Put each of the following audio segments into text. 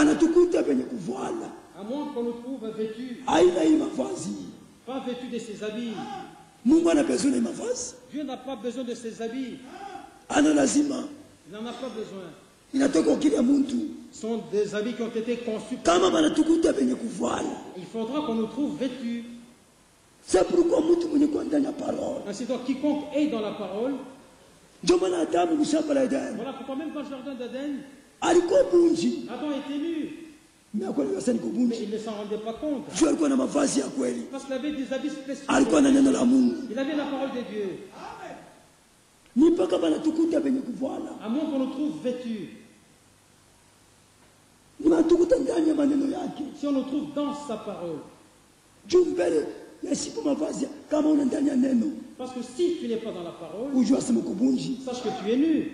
banatukuta penye kuvala. À moins qu'on nous trouve vêtus, Aina hii mavazi. pas vêtus de ses habits. Mungu ana besoin ya mavazi. Dieu n'a pas besoin de ses habits. Ana lazima. Il n'en a pas besoin. Inatoka kila mtu. Ce sont des habits qui ont été conçus. Kama banatukuta penye kuvala. Il faudra qu'on nous trouve vêtus. C'est pourquoi mtu mwenye kwa ndani ya parole. Ainsi donc, quiconque est dans la parole, Ndio maana Adamu mshamba la Edeni. voilà pourquoi même dans le jardin d'Aden, Alikuwa bunji. Adam était nu. Mais kwa nini wasani Mais kubunji? il ne s'en rendait pas compte. Juu alikuwa na mavazi ya kweli. Parce qu'il avait des habits spéciaux. Alikuwa na neno la Mungu. Il avait la parole de Dieu. Ni mpaka banatukuta penye kuvala. À moins qu'on nous trouve vêtus. Ni banatukuta ndani ya maneno yake. Si on nous trouve dans sa parole. Juu mbele ya siku mavazi kama una ndani ya neno. Parce que si tu n'es pas dans la parole, Ujua sema kubunji. sache que tu es nu.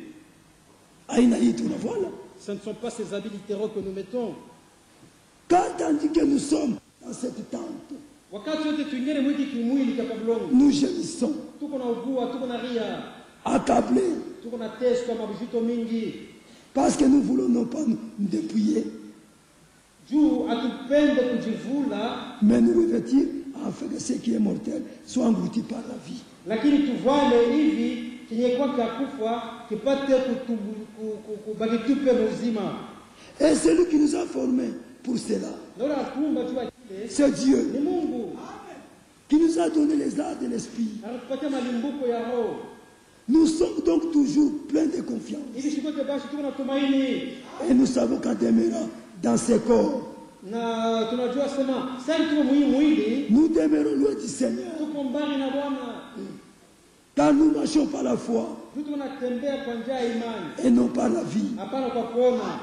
Aina hii tunavala. Ce ne sont pas ces habits littéraux que nous mettons. Quand tandis que nous sommes dans cette tente, Wakati wote tuingie mwili kimwili kapabulongo. nous gémissons, Tuko na ugua, tuko na ria, accablés, tuko na teso mabujuto mingi. parce que nous voulons non pas nous dépouiller, Juu atupende kujivula, mais nous revêtir afin que ce qui est mortel soit englouti par la vie. lakini tuvale hivi kenye kwa kufa kipate kubaki tupe mzima. Et celui qui nous a formés pour cela, Ndio atumba tu akile. c'est Dieu Ni Mungu. qui nous a donné les arts de l'esprit. Anatupatia malimbuko ya roho. Nous sommes donc toujours pleins de confiance. Hivi shikote basi tuko na tumaini. Et nous savons qu'en demeurant dans ce corps, Na tunajua sema sasa tuko mwili, nous demeurons loin du Seigneur. tuko mbali na Bwana. Car nous marchons par la foi Tuko tunatembea kwa njia ya imani. et non par la vie. Hapana kwa kuona.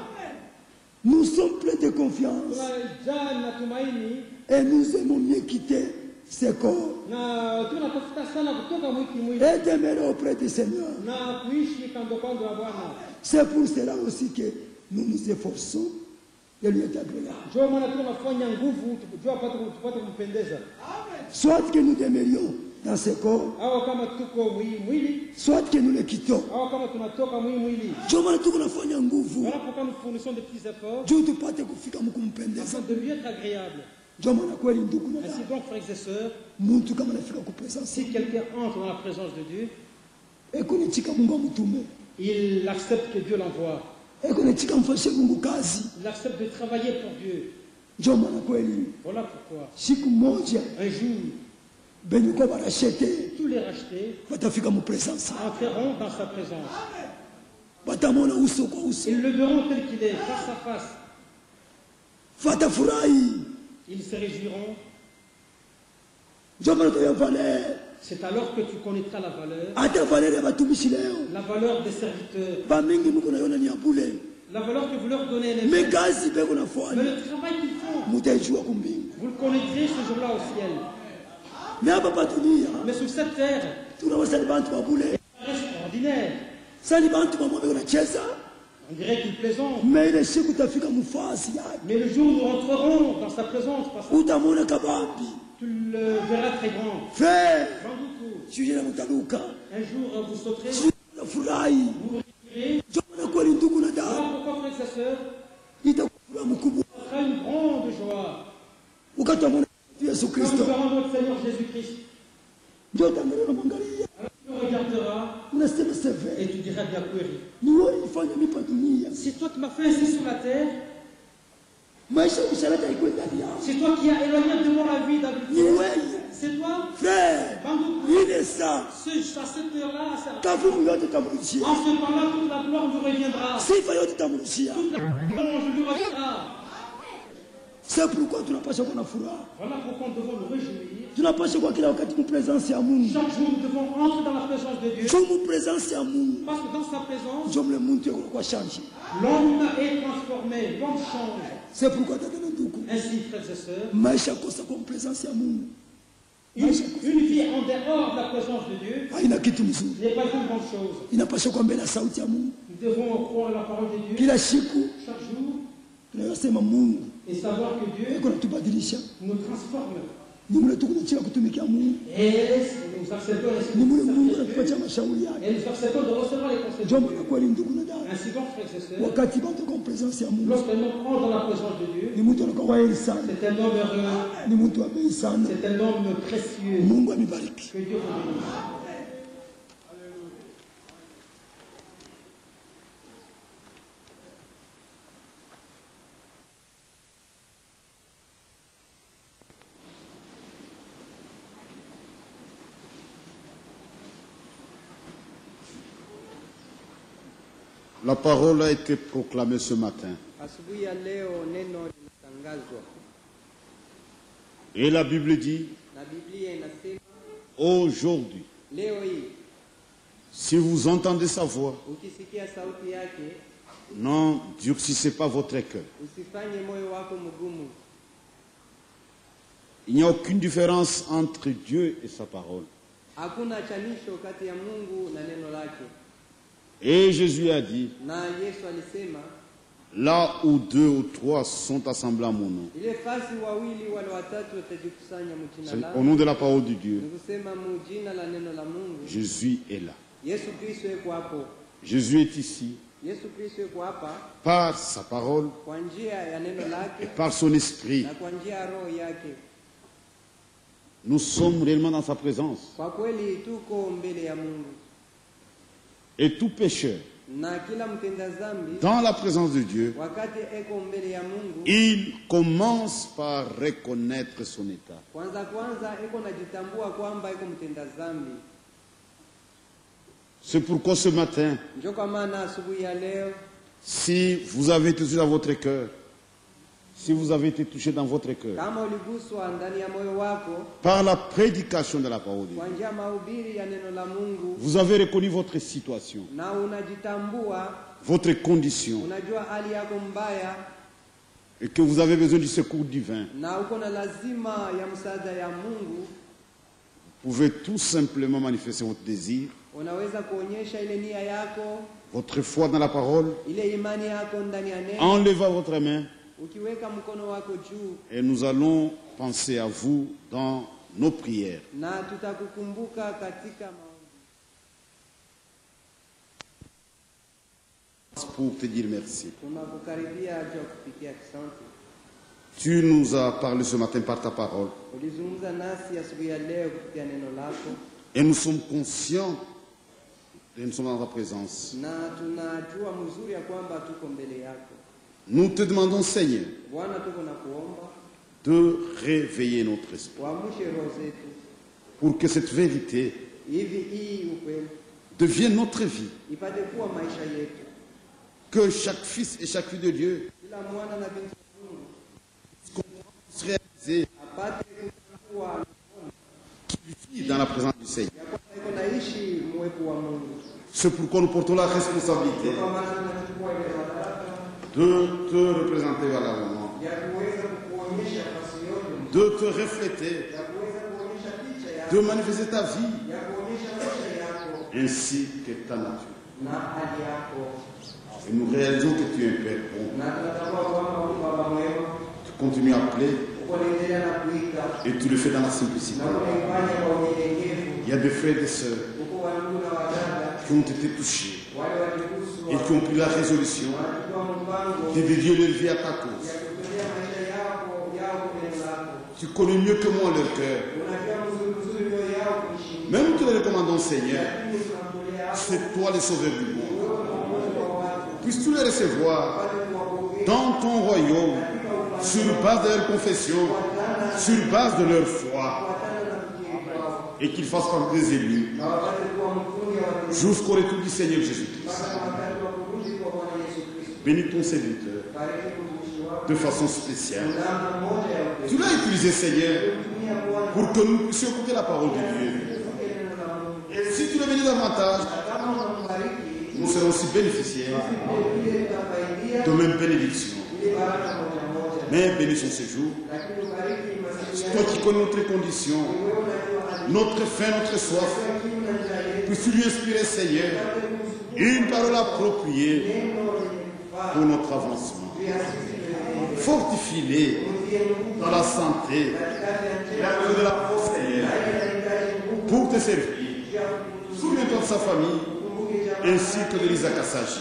Nous sommes pleins de confiance Tunajaa na tumaini et nous aimons mieux quitter ce corps na tunatafuta sana kutoka mwili et demeurer auprès du Seigneur. na kuishi kando kando ya Bwana. C'est pour cela aussi que nous nous efforçons de lui être agréable. Ndio maana tunafanya nguvu tupate kumpendeza. Soit que nous demeurions dans ce corps, Au kama tuko mwili, soit que nous le quittons. au kama tunatoka mwili. Ndio maana tuko nafanya nguvu Voilà pourquoi nous fournissons des petits efforts juu tupate kufika mkumpendeza. afin de lui être agréable. Ndio maana kweli ndugu na Ainsi dada, donc, frères et sœurs, mtu kama anafika kupresence si quelqu'un entre dans la présence de Dieu, ekunichika Mungu amtume, il accepte que Dieu l'envoie. ekunichika mfashe Mungu kazi. Il accepte de travailler pour Dieu. Ndio maana kweli Voilà pourquoi, siku moja un jour, benye kwa barashete tous les rachetés batafika mupresence, entreront dans sa présence. batamona uso kwa uso, Ils le verront tel qu'il est, face à face. fatafurahi. Ils se réjouiront. Ndio maana ya valeur, C'est alors que tu connaîtras la valeur. hata valeur ya batumishi leo La valeur des serviteurs. bamingi mko naiona ni ya bure, La valeur que vous leur donnez, les mais frères. kazi beko Mais nafanya le travail qu'ils font, mutaijua kumbingu. vous le connaîtrez ce jour-là au ciel. Mais hapa patunia Mais sur cette terre, tunawasali bantu wa bure, ça reste ordinaire. sali bantu bamwe beko nacheza, On dirait qu'il plaisante. mais ile siku utafika mufasi yake Mais le jour où nous rentrerons dans sa présence, parce que utamwona kabambi. tu le verras très grand. Frère, Banduku, sije na mtaluka, un jour vous sauterez, sije na furahi. vous rirez. Ndio maana kweli ndugu na dada, Voilà pourquoi, frères et sœurs, itakuwa furaha mkubwa ce sera une grande joie. ukatamwona Yesu Quand Kristo. nous verrons notre Seigneur Jésus-Christ, Ndio tangalia mwangalia, alors tu le regarderas unasema seve, et tu diras bien kweli. ni wewe ulifanya mipa dunia, C'est toi qui m'as fait ainsi sur la terre. maisha kushaleta iko ndani yao, C'est toi qui as éloigné de moi la vie ni d'habitude. wewe C'est toi, frère. Banduku, Ile saa à cette heure-là, kavumu yote tamrudishia, en ce temps-là, toute la gloire nous reviendra. sifa yote tamrudishia. Toute la louange lui reviendra. C'est pourquoi tunapaswa kuwa na furaha, Voilà pourquoi nous devons nous réjouir. tunapaswa kuwa kila wakati mu presence ya Mungu, Chaque jour, nous devons entrer dans la présence de Dieu. juu mu presence ya Mungu Parce que dans sa présence, ndio mle muntu yako kwa change. l'homme est transformé, l'homme change. C'est pourquoi dada na ndugu, Ainsi, frères et sœurs, maisha kosa kwa presence ya Mungu une vie en dehors de la présence de Dieu haina kitu mzuri, n'est pas une bonne chose. inapaswa kuwa mbele ya sauti ya Mungu Nous devons croire la parole de Dieu kila siku. chaque jour Tunayosema Mungu et savoir que Dieu iko natubadilisha, nous transforme. ni mule tukunachia kutumikia Mungu, Et nous acceptons ni mule les Mungu services de anatupatia Dieu mashauri yake. et nous acceptons de recevoir les conseils de Ndio Dieu. maana kweli ndugu na dada, Ainsi donc, frères et sœurs, wakati bantu kwa presence ya Mungu lorsque nous entrons dans la présence de Dieu, ni mtu anakuwa heri sana, c'est un homme heureux, ni mtu wa bei sana. c'est un homme précieux. Mungu amibariki. Que Dieu vous bénisse. La parole a été proclamée ce matin. Asubuhi ya leo neno linatangazwa Et la Bible dit, na Biblia inasema aujourd'hui, leo hii si vous entendez sa voix, ukisikia sauti yake n'endurcissez pas votre cœur. usifanye moyo wako mgumu. Il n'y a aucune différence entre Dieu et sa parole. Hakuna chanisho kati ya Mungu na neno lake. Et Jésus a dit, Na Yesu alisema là où 2 ou 3 sont assemblés à mon nom, ile fasi wawili wale watatu watajikusanya mjina c'est au langu, nom de la parole de Dieu, ni kusema mjina la neno la Mungu. Jésus est là. Yesu Kristo yuko hapo. Jésus est ici Yesu Kristo yuko hapa par sa parole kwa njia ya neno et lake par son esprit. na kwa njia ya roho yake. Nous sommes réellement dans sa présence. Kwa kweli tuko mbele ya Mungu, Et tout pécheur, na kila mtenda dhambi dans la présence de Dieu, wakati eko mbele ya Mungu, il commence par reconnaître son état. kwanza eko najitambua kwamba eko mtenda dhambi. C'est pourquoi ce matin, Ndio kwa maana asubuhi ya leo, si vous avez été touché dans votre cœur, si vous avez été touché dans votre cœur kama uliguswa ndani ya moyo wako par la prédication de la parole de kwa Dieu, njia ya mahubiri ya neno la Mungu, vous avez reconnu votre situation, na unajitambua, votre condition, unajua hali yako mbaya, et que vous avez besoin du secours divin, na uko na lazima ya msaada ya Mungu, vous pouvez tout simplement manifester votre désir, unaweza kuonyesha ile nia yako, votre foi dans la parole, ile imani yako ndani ya neno, en levant votre main, ukiweka mkono wako juu, et nous allons penser à vous dans nos prières. na tutakukumbuka katika maombi. Pour te dire merci. Tunakukaribia aje kupitia asante. Tu nous as parlé ce matin par ta parole, Ulizungumza nasi asubuhi ya leo kupitia neno lako, et nous sommes conscients que nous sommes dans ta présence. na tunajua mzuri ya kwamba tuko mbele yako. Nous te demandons, Seigneur, Bwana, tuko na kuomba de réveiller notre esprit uamshe roho zetu, pour que cette vérité hivi hii ukweli devienne notre vie. ipate kuwa maisha yetu. Que chaque fils et chaque fille de Dieu Kila mwana na binti wa Mungu puisse réaliser apate kutambua qu'il vit dans la présence du Seigneur. ya kwamba iko naishi mwepo wa Mungu. C'est pourquoi nous portons la responsabilité Kwa maana tunachukua ile madaraka de te représenter valablement, ya kuweza kuonyesha nafasi yote, de te refléter, ya kuweza kuonyesha picha yako, de manifester ta vie ya kuonyesha maisha yako ainsi que ta nature. na hali yako, Et nous réalisons que tu es un Père bon. na tunatambua kwamba uko Baba mwema, Tu continues à appeler uko naendelea na kuita et tu le fais dans la simplicité. na unaifanya kwa unyenyekevu. Il y a des frères et des sœurs Uko wandugu na wadada qui ont été touchés wale waliguswa, et qui ont pris la résolution wanachukua mpango de dédier leur vie à ta ya cause. kutolea maisha yao kwa neno lako. Tu connais mieux que moi leur cœur. Unajua mzuri mioyo yao kuishi. Même nous te le recommandons, Seigneur. Lakini tunamtolea hapo C'est toi le sauveur du monde. pamoja kwa watu Puisses-tu les recevoir wapate kuwapokea dans ton royaume, sur base de leur confession, sur base de leur foi, kufuatana na kukiri kwao, et qu'ils fassent partie des élus na wapate kuwa mkundi wa watu jusqu'au retour du Seigneur Jésus-Christ. mpaka wakati wa kurudi kwa Bwana Yesu Kristo. Bénis ton serviteur Bariki mtumishi wako de façon spéciale. namna moja ya Tu l'as utilisé, Seigneur, kutumia Bwana pour que nous puissions écouter la parole de Dieu. kusikia neno la Mungu. Et si tu le bénis davantage, Kama unambariki, nous serons aussi bénéficiaires vile tutafaidia de même bénédiction. ile baraka moja moja. Mais bénis son séjour. Lakini ubariki masiku C'est yako. toi qui connais notre condition, Wewe unajua hali notre faim, notre soif. kiu na njaa yetu. Puisses-tu lui inspirer, Seigneur, une parole appropriée Neno lenye kufaa pour notre avancement. juu ya sisi wenyewe. Fortifie-les Utie nguvu dans la santé, katikati ya njia. la de la force, Seigneur, Inahitaji nguvu pour te servir. ya Souviens-toi de sa famille kukumbuke jamaa ainsi que de l'Isaac Assaji.